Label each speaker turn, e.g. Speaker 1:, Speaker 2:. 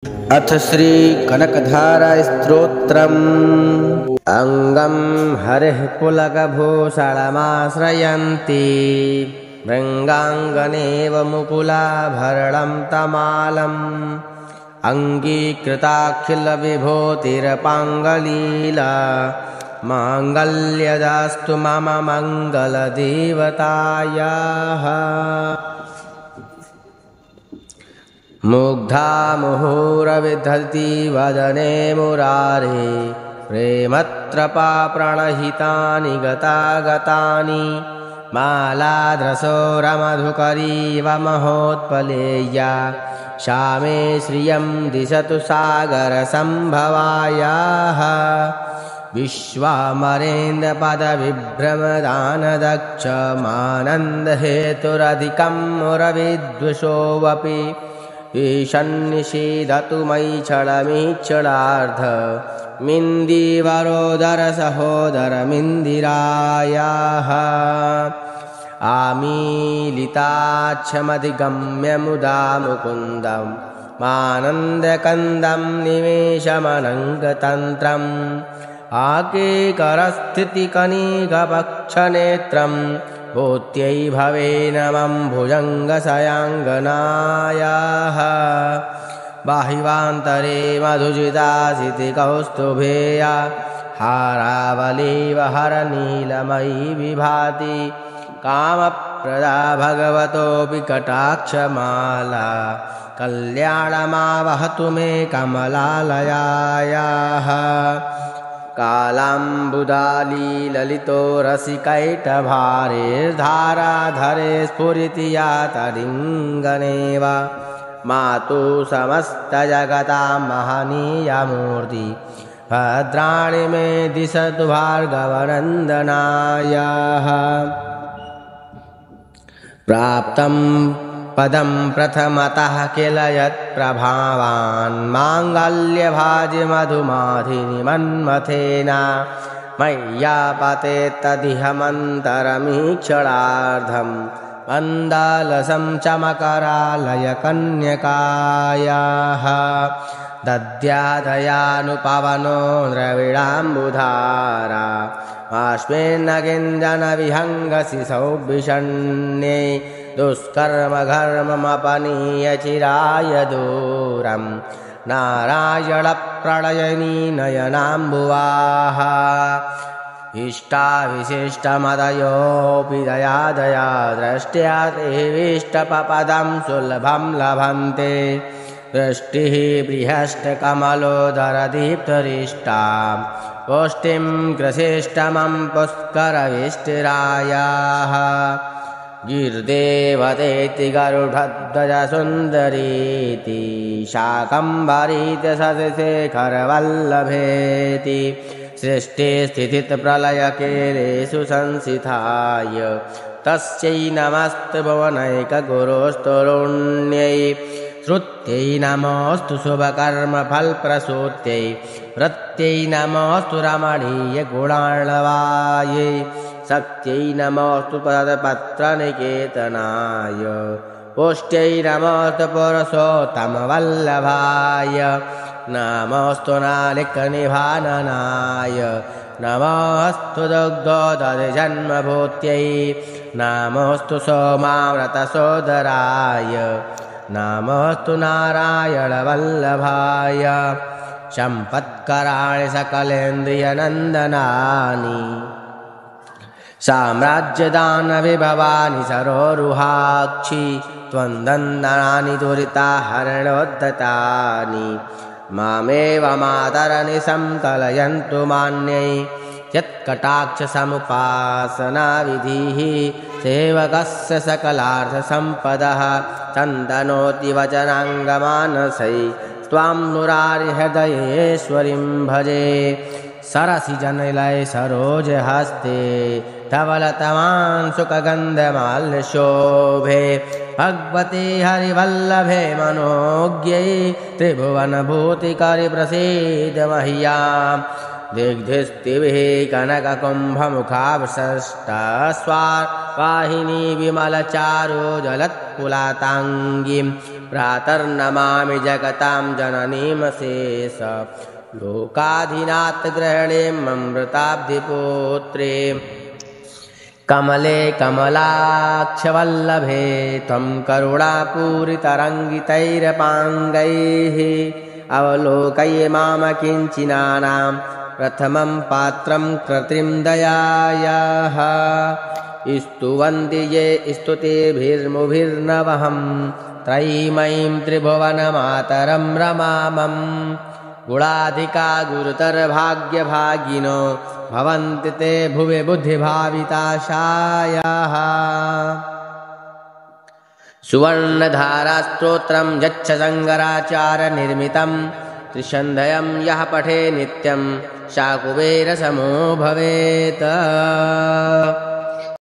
Speaker 1: अथ श्री कनकधारास्तोत्रम् अंगं हरिः पुलकभूषणमाश्रयन्ति भृङ्गाङ्गनेव मुकुलाभरणं तमालम् अङ्गीकृताखिलविभूतिरपाङ्गलीला माङ्गल्यदास्तु मम मङ्गलदेवतायाः। मुग्धा मुहुरविदधति वदने मुरारे प्रेमत्रपा प्रणहितानि गतागतानि मालाधृसोरमधुकरीव महोत्पलेया श्यामे श्रियं दिशतु सागरसम्भवायाः। विश्वामरेन्द्रपदविभ्रमदानदक्षमानन्दहेतुरधिकं मुरविद्विषोऽपि ईशन्निषीदतु मयि क्षणमीक्षणार्धमिन्दिवरोदरसहोदरमिन्दिरायाः। आमीलिताच्छमधिगम्य मुदा मुकुन्दं मानन्दकन्दं निमेषमनङ्गतन्त्रम् आकेकरस्थितिकनिकपक्षनेत्रं भूत्यै भवेनमं भुजङ्गशयाङ्गनायाः। बाह्वान्तरे मधुजितासितिकौस्तुभेया हारावलीव हरनीलमयी विभाति कामप्रदा भगवतोऽपि कटाक्षमाला कल्याणमावहतु मे कमलालयायाः। कालाम्बुदाली ललितो रसिकैटभारेर्धाराधरे स्फुरिति या तरिङ्गनेव मातु समस्तजगतां महनीयमूर्ति भद्राणि मे दिशतु भार्गवनन्दनायाः। प्राप्तं पदं प्रथमतः किल यत्प्रभावान् माङ्गल्यभाजि मधुमाधिनि मन्मथेन मय्यापतेत्तदिह मन्तरमीक्षणार्धं मन्दालसं चमकरालयकन्यकायाः। दद्यादयानुपवनो द्रविडाम्बुधारा बाष्पेन्नगिञ्जनविहङ्गसि सौभिषण्ये दुष्कर्मघर्ममपनीय चिराय दूरं नारायणप्रलयनी नयनाम्बुवाः। इष्टाविशिष्टमदयोऽपि दयादया दृष्ट्या देवीष्टपदं सुलभं लभन्ते। दृष्टिः बृहष्टकमलोदरदीप्तरिष्टा पुष्टिं ग्रसिष्टमं पुष्करविष्टिरायाः। गिर्देवतेति गरुडध्वजसुन्दरीति शाकम्भरीति शशिशेखरवल्लभेति सृष्टिस्थितिप्रलयकेलेषु संसिताय तस्यै नमस्तु भुवनैकगुरोस्तरुण्यै। श्रुत्यै नमोऽस्तु शुभकर्मफलप्रसूत्यै वृत्त्यै नमोऽस्तु रमणीयगुणार्णवायै। शक्त्यै नमोऽस्तु पदपत्रनिकेतनाय पुष्ट्यै नमोऽस्तु पुरुषोत्तमवल्लभाय। नमोऽस्तु नालिकनिभाननाय नमोऽस्तु दुग्धोदधिजन्मभूत्यै। नमोऽस्तु सोमाव्रतसोदराय नमोऽस्तु नारायणवल्लभाय। सम्पत्कराणि सकलेन्द्रियनन्दनानि साम्राज्यदानविभवानि सरोरुहाक्षि त्वन्दन्दनानि दुरिताहरणोद्धतानि मामेव मातरनि संकलयन्तु मान्यै। यत्कटाक्षसमुपासनाविधिः सेवकस्य सकलार्थसम्पदः तन्दनोति वचनाङ्गमानसै त्वां मुरारिहृदयेश्वरीं भजे। सरसिजनिलय सरोजहस्ते धवलतमान् सुखगन्धमाल्यशोभे भगवते हरिवल्लभे मनोज्ञै त्रिभुवनभूतिकरि प्रसीद मह्याम्। दिग्धिस्तिभिः कनककुम्भमुखाभिषष्टा स्वार्पणेन्द्रियनन्दनाय वाहिनी विमलचारु जलत्कुलाताङ्गीं प्रातर्नमामि जगतां जननीमशेष लोकाधिनाथग्रहणीममृताब्धिपुत्रे कमले कमलाक्षवल्लभे त्वं करुणापूरितरङ्गितैरपाङ्गैः अवलोकये मामकिञ्चिनानां प्रथमं पात्रं कृत्रिं दयायाः स्तुवन्ति ये स्तुतिभिर्मुभिर्नवहं त्रयीमयीं त्रिभुवनमातरं रमामं गुणाधिका गुरुतरभाग्यभागिनो भवन्ति ते भुवि बुद्धिभाविताशायाः सुवर्णधारास्तोत्रं यच्च शङ्कराचार्यनिर्मितं त्रिसन्ध्यं यः पठे नित्यं सा कुबेरसमो भवेत्।